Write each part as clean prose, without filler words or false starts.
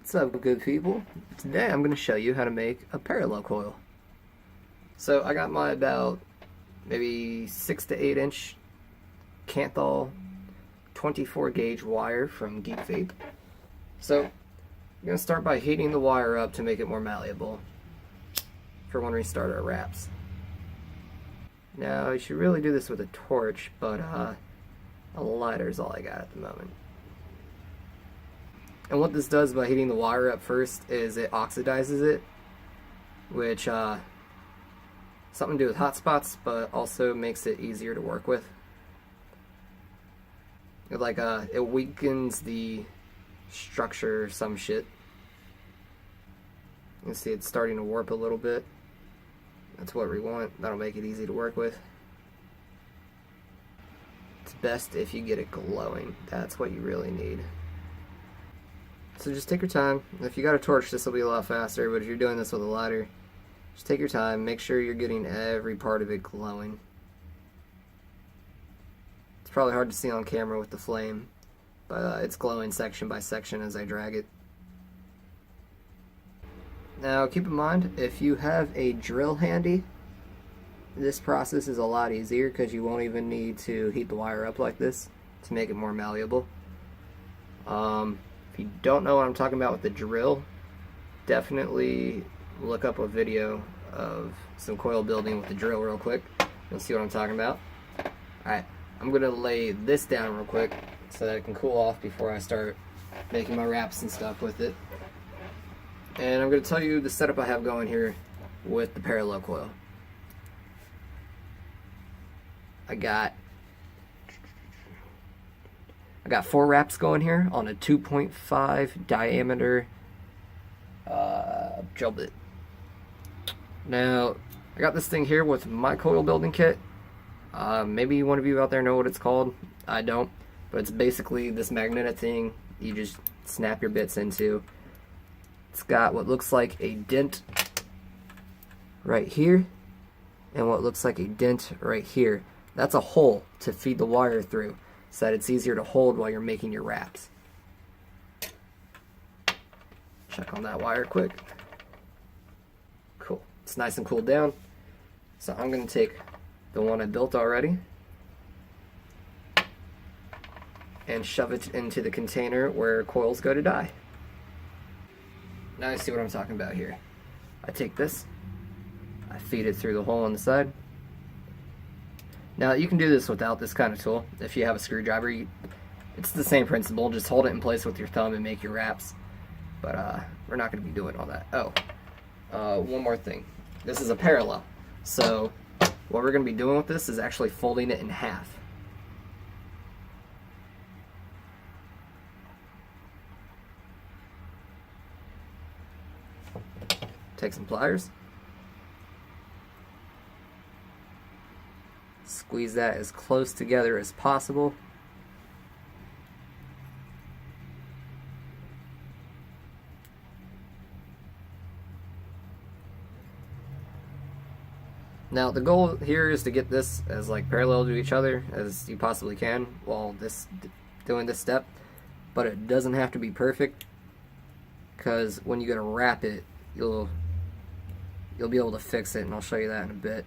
What's up, good people? Today I'm going to show you how to make a parallel coil. So I got my about maybe 6 to 8 inch Canthal 24 gauge wire from Geek Vape. So I'm going to start by heating the wire up to make it more malleable for when we start our wraps. Now you should really do this with a torch, but a lighter is all I got at the moment. And what this does by heating the wire up first is it oxidizes it, which something to do with hot spots, but also makes it easier to work with. It weakens the structure or some shit. You can see it's starting to warp a little bit. That's what we want. That'll make it easy to work with. It's best if you get it glowing. That's what you really need. So just take your time. If you got a torch, this will be a lot faster, but if you're doing this with a lighter, just take your time. Make sure you're getting every part of it glowing. It's probably hard to see on camera with the flame, but it's glowing section by section as I drag it. Now keep in mind, if you have a drill handy, this process is a lot easier because you won't even need to heat the wire up like this to make it more malleable. If you don't know what I'm talking about with the drill, definitely look up a video of some coil building with the drill real quick. You'll see what I'm talking about. Alright, I'm going to lay this down real quick so that it can cool off before I start making my wraps and stuff with it. And I'm going to tell you the setup I have going here with the parallel coil. I got 4 wraps going here on a 2.5 diameter gel bit. Now, I got this thing here with my coil building kit. Maybe one of you out there know what it's called. I don't. But it's basically this magnetic thing you just snap your bits into. It's got what looks like a dent right here and what looks like a dent right here. That's a hole to feed the wire through, so that it's easier to hold while you're making your wraps. Check on that wire quick. Cool. It's nice and cooled down. So I'm going to take the one I built already and shove it into the container where coils go to die. Now you see what I'm talking about here. I take this, I feed it through the hole on the side. Now you can do this without this kind of tool. If you have a screwdriver, it's the same principle. Just hold it in place with your thumb and make your wraps. But we're not going to be doing all that. One more thing. This is a parallel. So what we're going to be doing with this is actually folding it in half. Take some pliers. Squeeze that as close together as possible. Now the goal here is to get this as parallel to each other as you possibly can while doing this step, but it doesn't have to be perfect, because when you go to wrap it, you'll be able to fix it, and I'll show you that in a bit.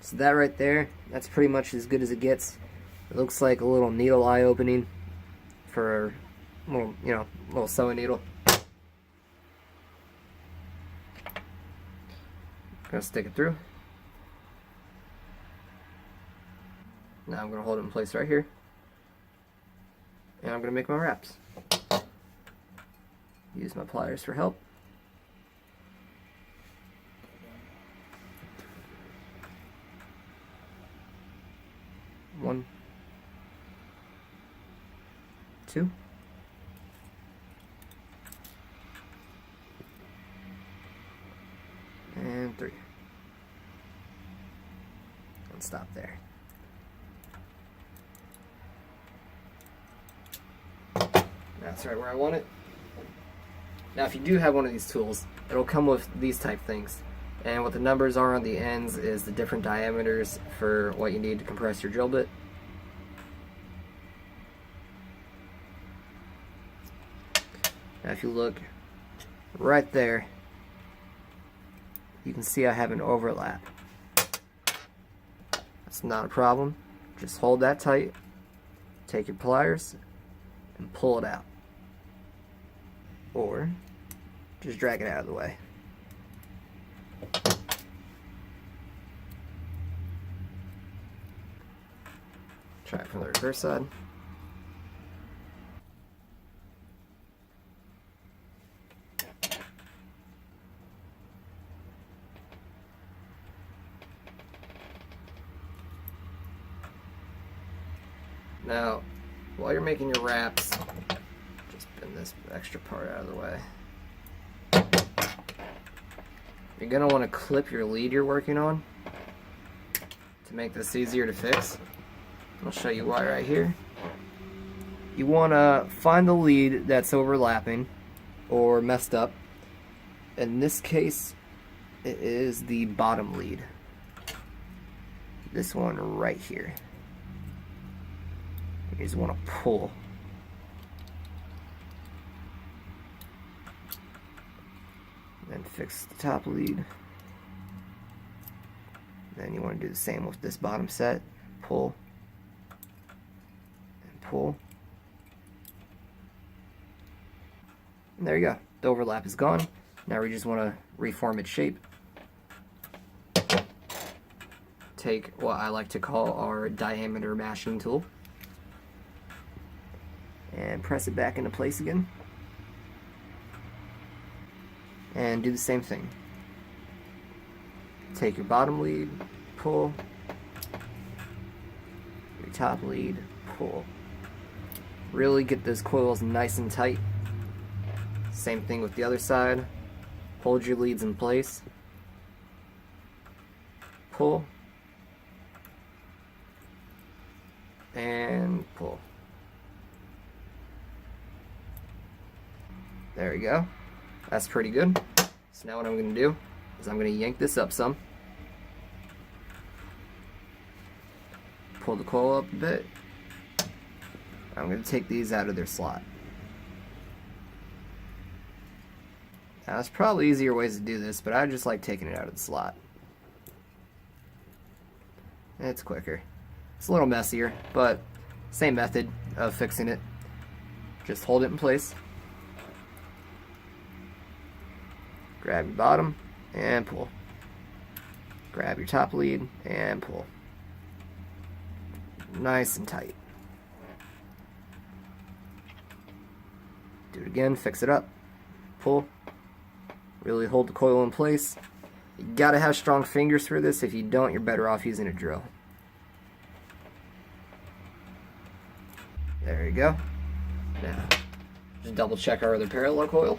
So that right there, that's pretty much as good as it gets. It looks like a little needle eye opening for a little sewing needle. Gonna stick it through. Now I'm gonna hold it in place right here, and I'm gonna make my wraps. Use my pliers for help. One, 2, and 3. And stop there. That's right where I want it. Now if you do have one of these tools, it'll come with these type things. And what the numbers are on the ends is the different diameters for what you need to compress your drill bit. Now if you look right there, you can see I have an overlap. That's not a problem. Just hold that tight, take your pliers, and pull it out. Or just drag it out of the way. Try it from the reverse side. Now, while you're making your wraps, just bend this extra part out of the way. You're going to want to clip your lead you're working on to make this easier to fix. I'll show you why right here. You want to find the lead that's overlapping or messed up. In this case, it is the bottom lead. This one right here. You just want to pull. Then fix the top lead. Then you want to do the same with this bottom set. Pull. And pull. And there you go. The overlap is gone. Now we just want to reform its shape. Take what I like to call our diameter mashing tool. And press it back into place again. And do the same thing. Take your bottom lead, pull. Your top lead, pull. Really get those coils nice and tight. Same thing with the other side. Hold your leads in place. Pull. And pull. There we go. That's pretty good. So now what I'm going to do is I'm going to yank this up some. Pull the coil up a bit. I'm going to take these out of their slot. Now there's probably easier ways to do this, but I just like taking it out of the slot. It's quicker. It's a little messier, but same method of fixing it. Just hold it in place. Grab your bottom and pull. Grab your top lead and pull. Nice and tight. Do it again, fix it up. Pull. Really hold the coil in place. You gotta have strong fingers for this. If you don't, you're better off using a drill. There you go. Now, just double check our other parallel coil.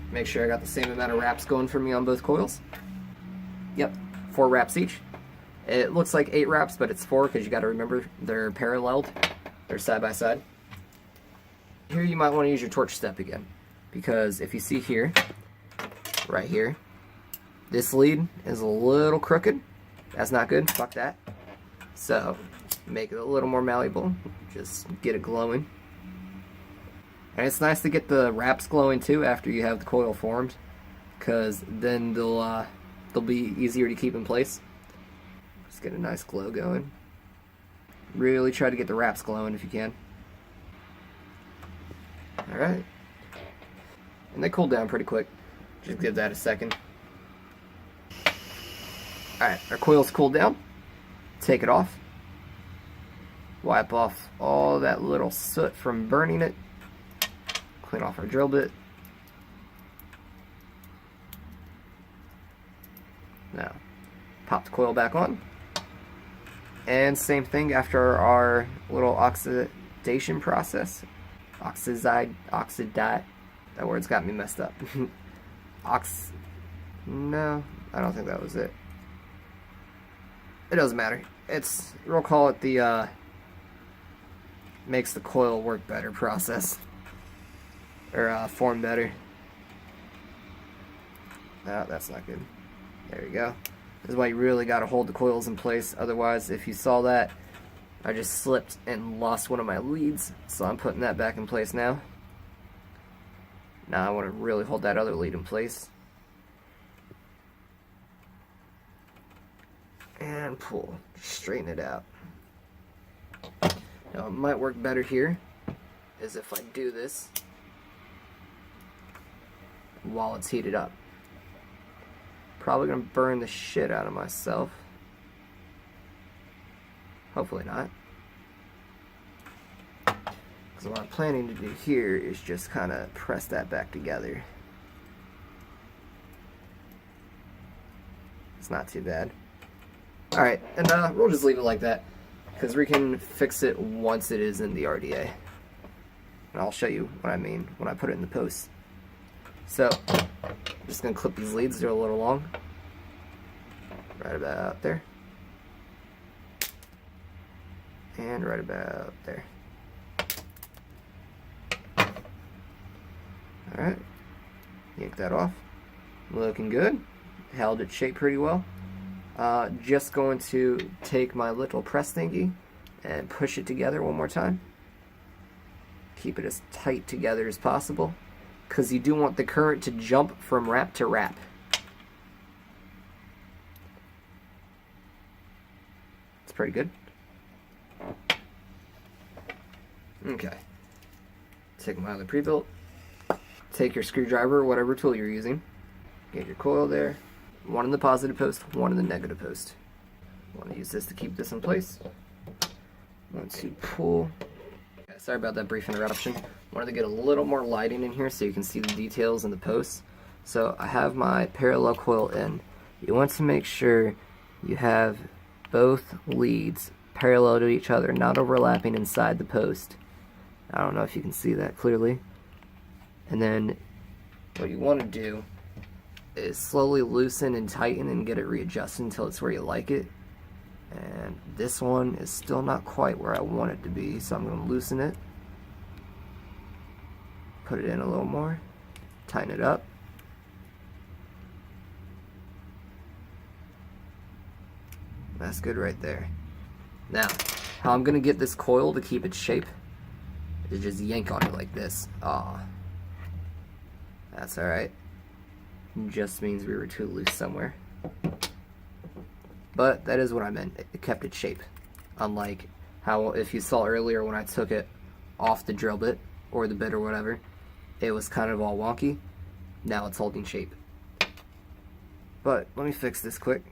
Make sure I got the same amount of wraps going for me on both coils. Yep, 4 wraps each. It looks like 8 wraps, but it's 4 because you got to remember they're paralleled. They're side by side. Here you might want to use your torch step again, because if you see here, right here, this lead is a little crooked. That's not good. Fuck that. So make it a little more malleable. Just get it glowing. And it's nice to get the wraps glowing too after you have the coil formed, because then they'll be easier to keep in place. Just get a nice glow going. Really try to get the wraps glowing if you can. Alright. And they cool down pretty quick. Just give that a second. Alright, our coil's cooled down. Take it off. Wipe off all that little soot from burning it. Clean off our drill bit. Now, pop the coil back on. And same thing after our little oxidation process. Oxidate. That word's got me messed up. No, I don't think that was it. It doesn't matter. We'll call it the makes the coil work better process. Or form better. No, that's not good. There you go. This is why you really got to hold the coils in place. Otherwise, if you saw that, I just slipped and lost one of my leads. So I'm putting that back in place now. Now I want to really hold that other lead in place. And pull. Straighten it out. Now it might work better here is if I do this while it's heated up. Probably going to burn the shit out of myself. Hopefully not. Because what I'm planning to do here is just kind of press that back together. It's not too bad. Alright, and we'll just leave it like that, because we can fix it once it is in the RDA. And I'll show you what I mean when I put it in the post. So, I'm just going to clip these leads, they're a little long. Right about there. And right about there. Alright, yank that off. Looking good. Held its shape pretty well. Just going to take my little press thingy and push it together one more time. Keep it as tight together as possible, because you do want the current to jump from wrap to wrap. It's pretty good. Okay. Take my other pre-built. Take your screwdriver or whatever tool you're using. Get your coil there. One in the positive post, one in the negative post. Want to use this to keep this in place. Want to pull. Okay, sorry about that brief interruption. Wanted to get a little more lighting in here so you can see the details in the posts. So I have my parallel coil in. You want to make sure you have both leads parallel to each other, not overlapping inside the post. I don't know if you can see that clearly. And then what you want to do is slowly loosen and tighten and get it readjusted until it's where you like it. And this one is still not quite where I want it to be, so I'm going to loosen it, put it in a little more, tighten it up. That's good right there. Now, how I'm going to get this coil to keep its shape is just yank on it like this. Ah, that's alright. Just means we were too loose somewhere. But that is what I meant. It kept its shape. Unlike how, if you saw earlier when I took it off the drill bit, or the bit or whatever, it was kind of all wonky. Now it's holding shape. But let me fix this quick.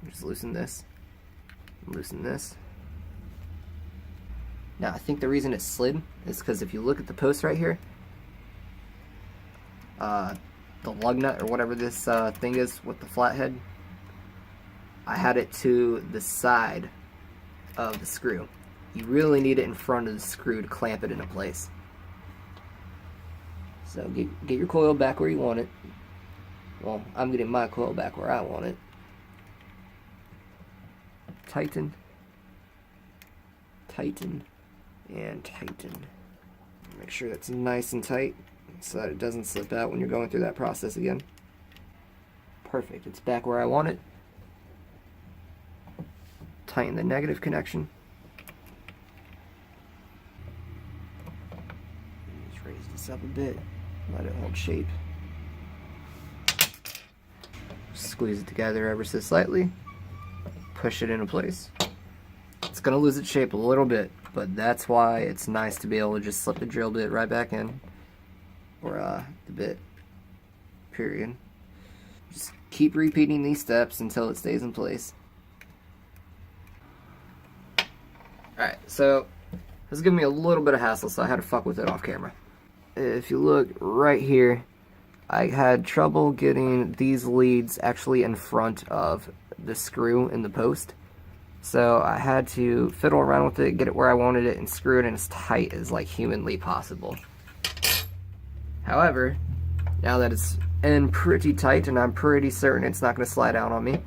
Just loosen this. Loosen this. Now I think the reason it slid is because if you look at the post right here, the lug nut or whatever this thing is with the flathead, I had it to the side of the screw. You really need it in front of the screw to clamp it into place. So get your coil back where you want it. Well, I'm getting my coil back where I want it. Tighten, tighten, and tighten. Make sure that's nice and tight so that it doesn't slip out when you're going through that process again. Perfect, it's back where I want it. Tighten the negative connection. Just raise this up a bit, let it hold shape. Squeeze it together ever so slightly. Push it into place. It's going to lose its shape a little bit, but that's why it's nice to be able to just slip the drill bit right back in. Or the bit, period. Just keep repeating these steps until it stays in place. Alright, so this is giving me a little bit of hassle, so I had to fuck with it off camera. If you look right here, I had trouble getting these leads actually in front of the screw in the post. So I had to fiddle around with it, get it where I wanted it, and screw it in as tight as like humanly possible. However, now that it's in pretty tight and I'm pretty certain it's not going to slide out on me,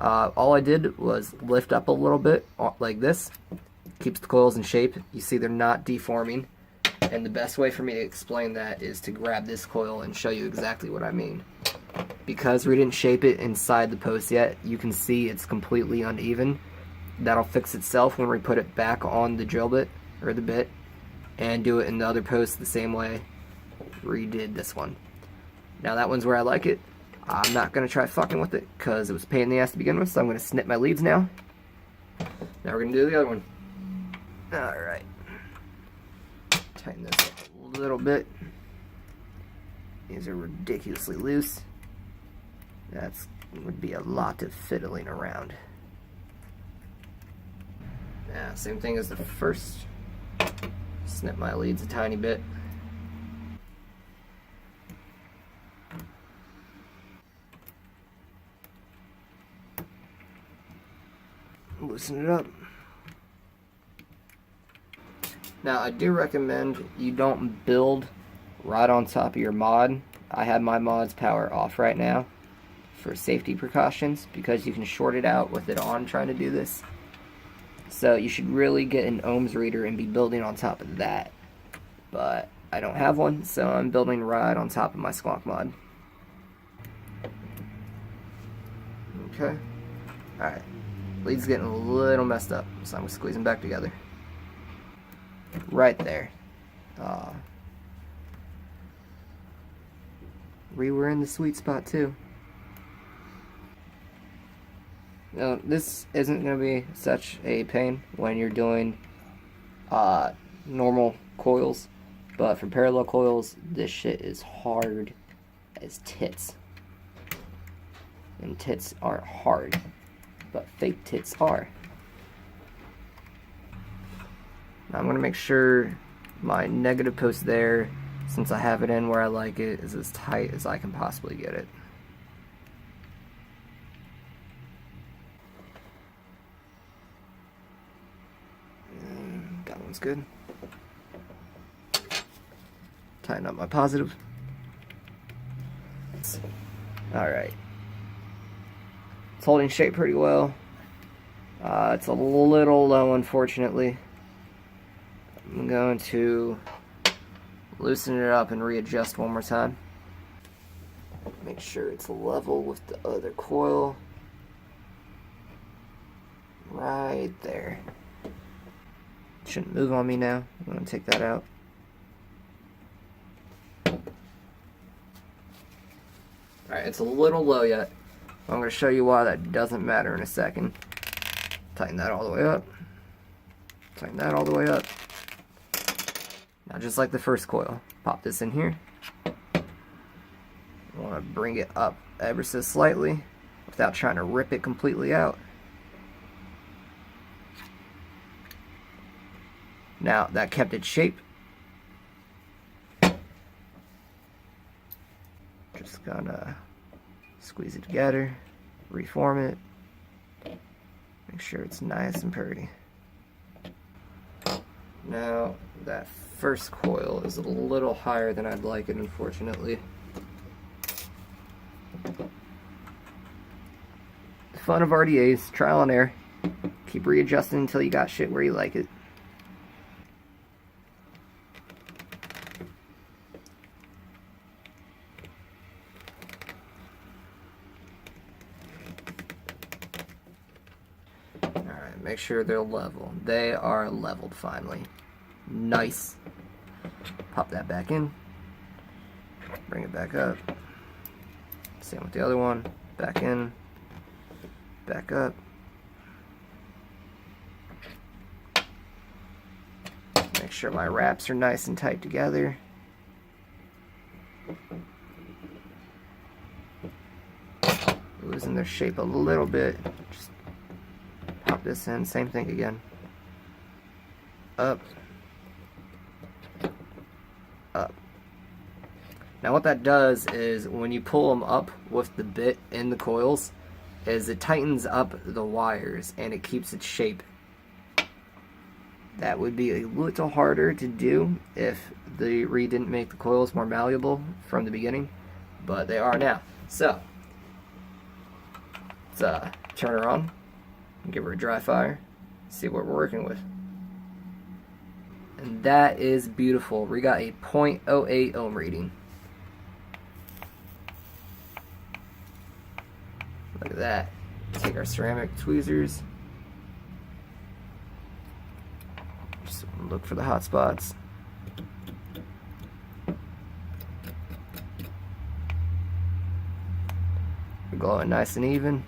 all I did was lift up a little bit like this. Keeps the coils in shape. You see they're not deforming. And the best way for me to explain that is to grab this coil and show you exactly what I mean. Because we didn't shape it inside the post yet, you can see it's completely uneven. That'll fix itself when we put it back on the drill bit, or the bit, and do it in the other post the same way. redid this one. Now that one's where I like it. I'm not going to try fucking with it because it was a pain in the ass to begin with, so I'm going to snip my leads now. Now we're going to do the other one. Alright. Tighten this up a little bit. These are ridiculously loose. That's would be a lot of fiddling around. Yeah, same thing as the first. Snip my leads a tiny bit. Loosen it up. Now I do recommend you don't build right on top of your mod. I have my mod's power off right now for safety precautions because you can short it out with it on trying to do this. So you should really get an ohms reader and be building on top of that. But I don't have one, so I'm building right on top of my squonk mod. Okay. Alright. Lead's getting a little messed up, so I'm going to squeeze them back together. Right there. We were in the sweet spot too. Now, this isn't going to be such a pain when you're doing normal coils, but for parallel coils, this shit is hard as tits. And tits aren't hard, but fake tits are. Now I'm going to make sure my negative post there, since I have it in where I like it, is as tight as I can possibly get it. That one's good. Tighten up my positive. Alright. It's holding shape pretty well. It's a little low, unfortunately. I'm going to loosen it up and readjust one more time. Make sure it's level with the other coil. Right there. Shouldn't move on me now. I'm going to take that out. Alright, it's a little low yet. I'm going to show you why that doesn't matter in a second. Tighten that all the way up. Tighten that all the way up. Now just like the first coil, pop this in here. I want to bring it up ever so slightly without trying to rip it completely out. Now that kept its shape. Just gonna squeeze it together, reform it, make sure it's nice and pretty. Now that first coil is a little higher than I'd like it, unfortunately. The fun of RDAs, trial and error. Keep readjusting until you got shit where you like it. Alright, make sure they're level. They are leveled finally. Nice. Pop that back in. Bring it back up. Same with the other one. Back in. Back up. Make sure my wraps are nice and tight together. Losing their shape a little bit. Just pop this in. Same thing again. Up. Up. Now what that does is when you pull them up with the bit in the coils is it tightens up the wires and it keeps its shape. That would be a little harder to do if the reed didn't make the coils more malleable from the beginning, but they are now. So let's turn her on and give her a dry fire, see what we're working with. And that is beautiful. We got a 0.08 ohm reading. Look at that. Take our ceramic tweezers. Just look for the hot spots. glowing nice and even.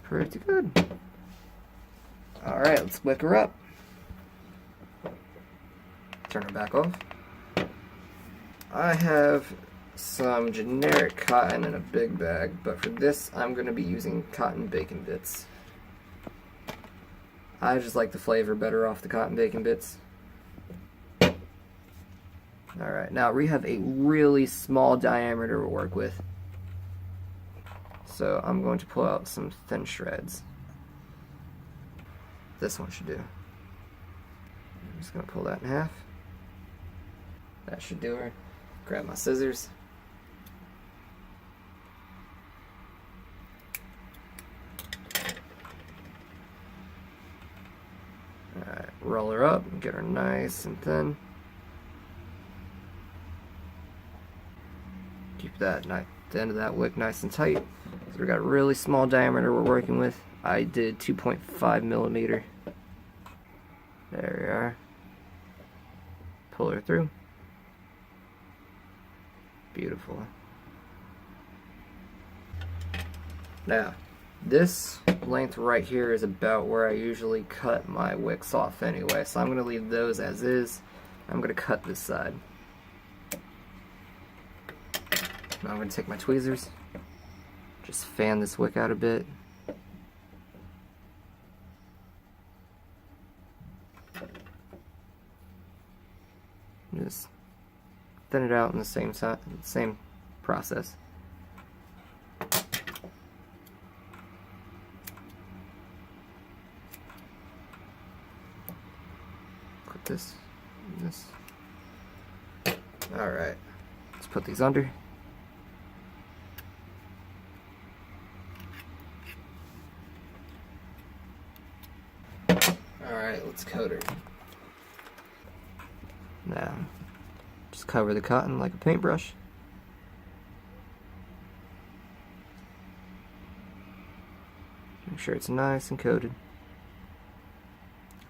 Pretty good. Alright, let's wick her up. Turn her back off. I have some generic cotton in a big bag, but for this I'm going to be using cotton bacon bits. I just like the flavor better off the cotton bacon bits. Alright, now we have a really small diameter to work with. So I'm going to pull out some thin shreds. This one should do. I'm just going to pull that in half. That should do her. Grab my scissors. Alright, roll her up and get her nice and thin. Keep that the end of that wick nice and tight. So we got a really small diameter we're working with. I did 2.5 millimeter. There we are. Pull her through. Beautiful. Now, this length right here is about where I usually cut my wicks off anyway, so I'm going to leave those as is. I'm going to cut this side. Now I'm going to take my tweezers, just fan this wick out a bit. Just thin it out in the same process. Put this and this. Alright, let's put these under. Alright, let's coat her. Now, just cover the cotton like a paintbrush. Make sure it's nice and coated.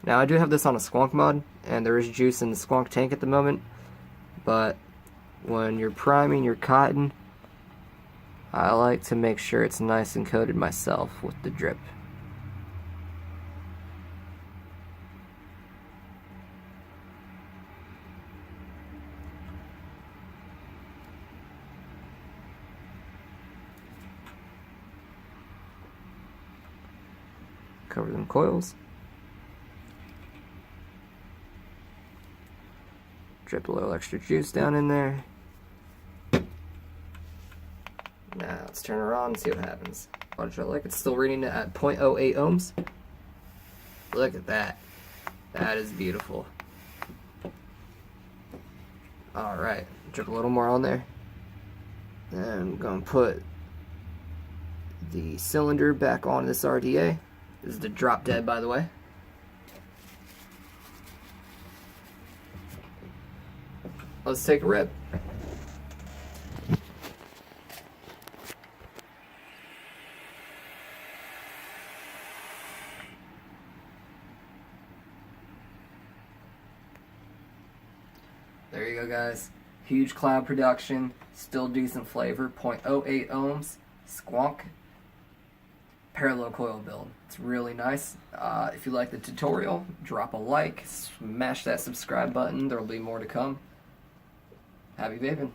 Now, I do have this on a squonk mod, and there is juice in the squonk tank at the moment, but when you're priming your cotton, I like to make sure it's nice and coated myself with the drip. Cover them coils. Drip a little extra juice down in there. Now let's turn her on and see what happens. Watch it, like it's still reading it at 0.08 ohms. Look at that. That is beautiful. Alright, drip a little more on there. Then I'm going to put the cylinder back on this RDA. This is the drop dead, by the way. Let's take a rip. There you go, guys. Huge cloud production, still decent flavor, 0.08 ohms, squonk, parallel coil build. It's really nice. If you like the tutorial, drop a like, smash that subscribe button. There will be more to come. Happy vaping.